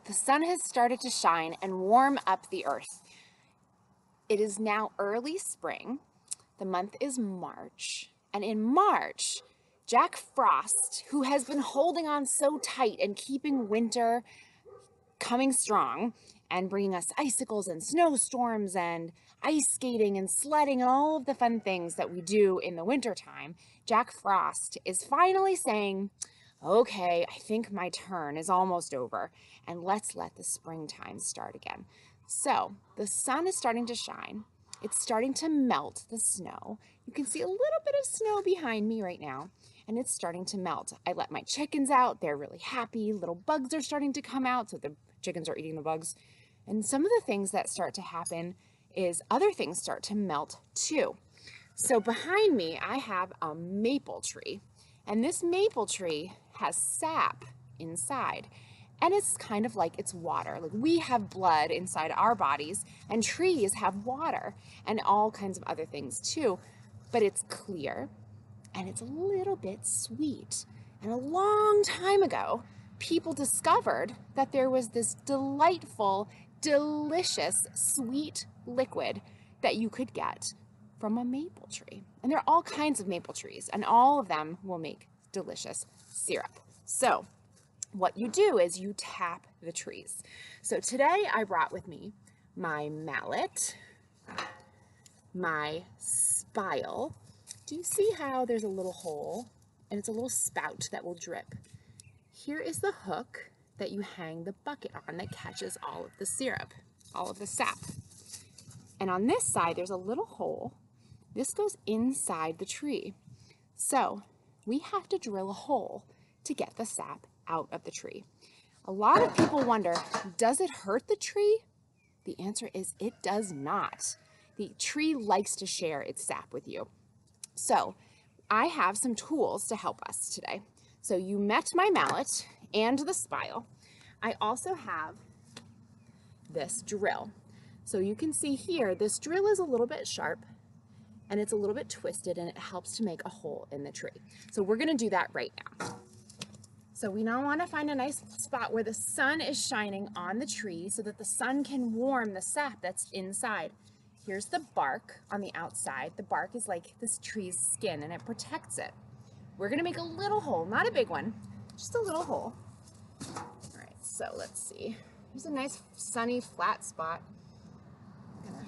The sun has started to shine and warm up the earth. It is now early spring. The month is March. And in March, Jack Frost, who has been holding on so tight and keeping winter coming strong and bringing us icicles and snowstorms and ice skating and sledding and all of the fun things that we do in the wintertime, Jack Frost is finally saying, okay, I think my turn is almost over, and let's let the springtime start again. So the sun is starting to shine. It's starting to melt the snow. You can see a little bit of snow behind me right now, and it's starting to melt. I let my chickens out. They're really happy. Little bugs are starting to come out, so the chickens are eating the bugs. And some of the things that start to happen is other things start to melt too. So behind me, I have a maple tree, and this maple tree has sap inside. And it's kind of like it's water. Like we have blood inside our bodies, and trees have water and all kinds of other things too. But it's clear and it's a little bit sweet. And a long time ago, people discovered that there was this delightful, delicious, sweet liquid that you could get from a maple tree. And there are all kinds of maple trees, and all of them will make delicious syrup. So what you do is you tap the trees. So today I brought with me my mallet, my spile. Do you see how there's a little hole and it's a little spout that will drip? Here is the hook that you hang the bucket on that catches all of the syrup, all of the sap. And on this side, there's a little hole. This goes inside the tree. So we have to drill a hole to get the sap out of the tree. A lot of people wonder, does it hurt the tree? The answer is it does not. The tree likes to share its sap with you. So I have some tools to help us today. So you met my mallet and the spile. I also have this drill. So you can see here, this drill is a little bit sharp and it's a little bit twisted, and it helps to make a hole in the tree. So we're gonna do that right now. So we now want to find a nice spot where the sun is shining on the tree so that the sun can warm the sap that's inside. Here's the bark on the outside. The bark is like this tree's skin, and it protects it. We're going to make a little hole, not a big one, just a little hole. All right, so let's see. Here's a nice sunny flat spot. I'm going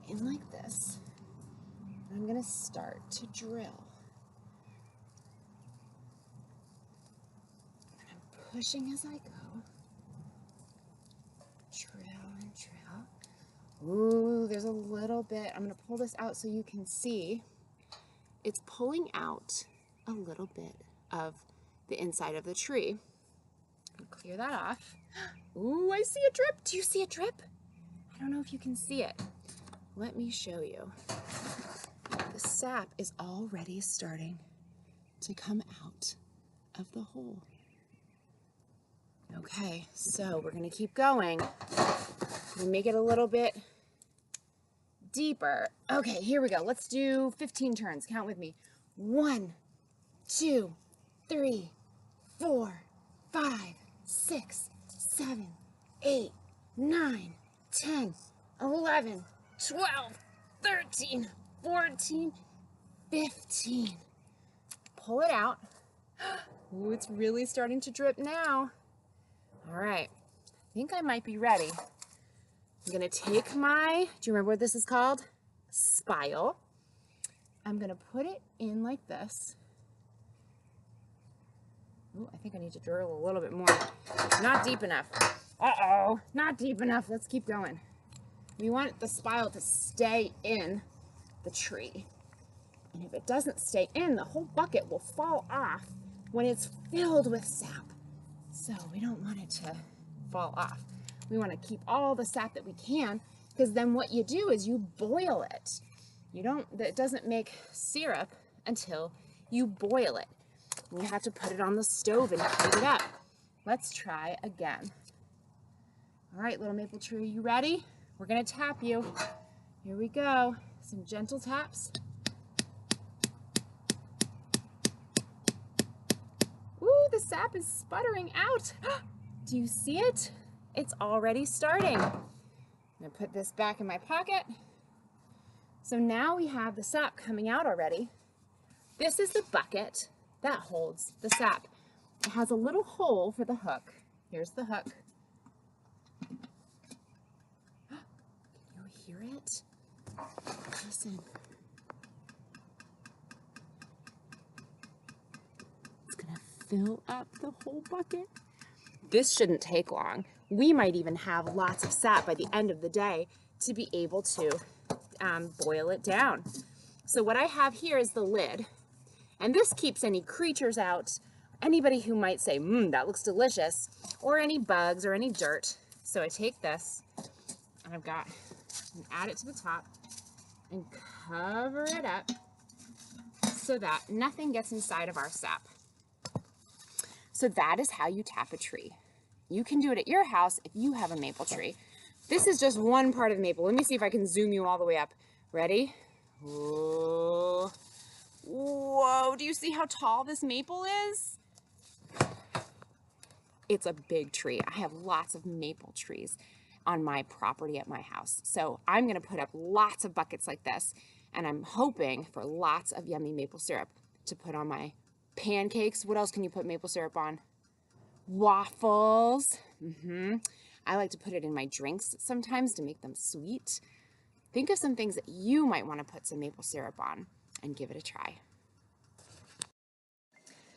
to in like this. I'm going to start to drill. Pushing as I go. Drill and drill. Ooh, there's a little bit. I'm going to pull this out so you can see. It's pulling out a little bit of the inside of the tree. I'm going to clear that off. Ooh, I see a drip. Do you see a drip? I don't know if you can see it. Let me show you. The sap is already starting to come out of the hole. Okay, so we're going to keep going. We'll make it a little bit deeper. Okay, here we go. Let's do 15 turns. Count with me. 1, 2, 3, 4, 5, 6, 7, 8, 9, 10, 11, 12, 13, 14, 15. Pull it out. Ooh, it's really starting to drip now. All right, I think I might be ready. I'm gonna take my, do you remember what this is called? Spile. I'm gonna put it in like this. Oh, I think I need to drill a little bit more. Not deep enough. Uh-oh, not deep enough. Let's keep going. We want the spile to stay in the tree. And if it doesn't stay in, the whole bucket will fall off when it's filled with sap. So we don't want it to fall off. We want to keep all the sap that we can, because then what you do is you boil it. It doesn't make syrup until you boil it. You have to put it on the stove and heat it up. Let's try again. All right, little maple tree, you ready? We're gonna tap you. Here we go. Some gentle taps. Ooh, the sap is sputtering out. Do you see it? It's already starting. I'm gonna put this back in my pocket. So now we have the sap coming out already. This is the bucket that holds the sap. It has a little hole for the hook. Here's the hook. Can you hear it? Listen. It's gonna fill up the whole bucket. This shouldn't take long. We might even have lots of sap by the end of the day to be able to boil it down. So what I have here is the lid, and this keeps any creatures out, anybody who might say, that looks delicious, or any bugs or any dirt. So I take this, and and add it to the top, and cover it up so that nothing gets inside of our sap. So that is how you tap a tree. You can do it at your house if you have a maple tree. This is just one part of the maple. Let me see if I can zoom you all the way up. Ready? Whoa. Whoa, do you see how tall this maple is? It's a big tree. I have lots of maple trees on my property at my house. So I'm gonna put up lots of buckets like this, and I'm hoping for lots of yummy maple syrup to put on my pancakes. What else can you put maple syrup on? Waffles. I like to put it in my drinks sometimes to make them sweet. Think of some things that you might want to put some maple syrup on and give it a try.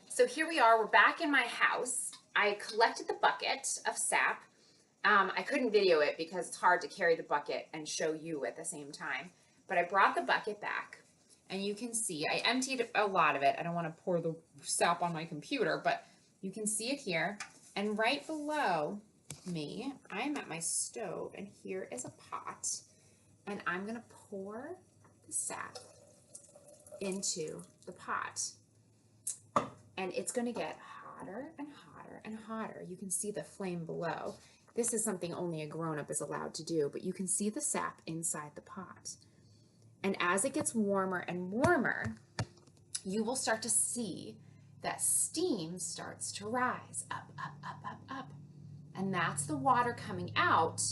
So here we are, we're back in my house. I collected the bucket of sap. I couldn't video it because it's hard to carry the bucket and show you at the same time, but I brought the bucket back, and you can see I emptied a lot of it. I don't want to pour the sap on my computer, but you can see it here. And right below me, I'm at my stove, and here is a pot, and I'm gonna pour the sap into the pot, and it's gonna get hotter and hotter and hotter. You can see the flame below. This is something only a grown-up is allowed to do, but you can see the sap inside the pot. And as it gets warmer and warmer, you will start to see that steam starts to rise up, up, up, up, up. And that's the water coming out,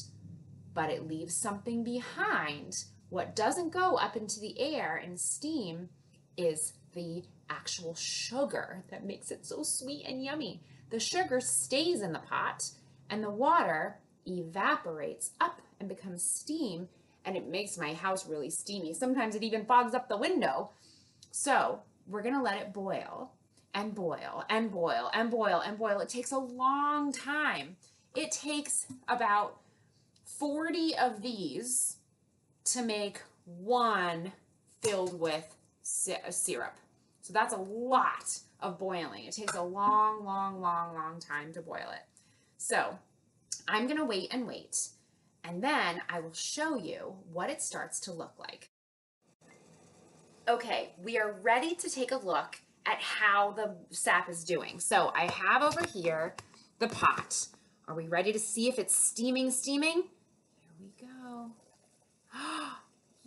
but it leaves something behind. What doesn't go up into the air in steam is the actual sugar that makes it so sweet and yummy. The sugar stays in the pot, and the water evaporates up and becomes steam, and it makes my house really steamy. Sometimes it even fogs up the window. So we're gonna let it boil and boil and boil and boil and boil. It takes a long time. It takes about 40 of these to make one filled with syrup. So that's a lot of boiling. It takes a long, long, long, long time to boil it. So I'm gonna wait and wait, and then I will show you what it starts to look like. Okay, we are ready to take a look at how the sap is doing. So I have over here the pot. Are we ready to see if it's steaming? Here we go.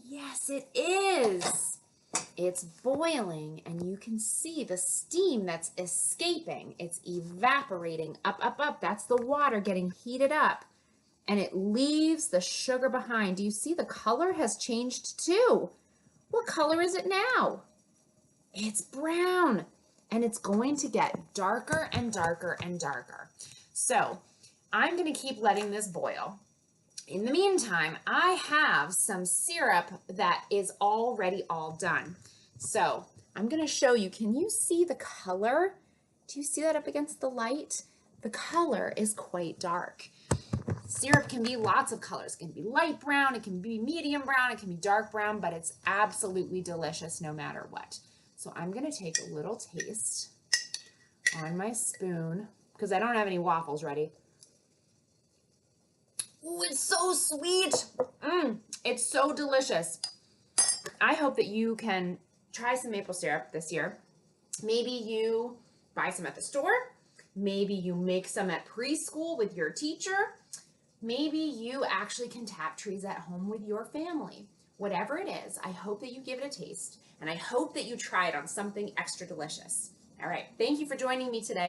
Yes, it is. It's boiling, and you can see the steam that's escaping. It's evaporating up, up, up. That's the water getting heated up, and it leaves the sugar behind. Do you see the color has changed too? What color is it now? It's brown, and it's going to get darker and darker and darker. So I'm going to keep letting this boil. In the meantime, I have some syrup that is already all done. So I'm going to show you. Can you see the color? Do you see that up against the light? The color is quite dark. Syrup can be lots of colors. It can be light brown, it can be medium brown, it can be dark brown, but it's absolutely delicious no matter what. So I'm going to take a little taste on my spoon because I don't have any waffles ready. Ooh, it's so sweet. It's so delicious. I hope that you can try some maple syrup this year. Maybe you buy some at the store. Maybe you make some at preschool with your teacher. Maybe you actually can tap trees at home with your family. Whatever it is, I hope that you give it a taste, and I hope that you try it on something extra delicious. All right, thank you for joining me today.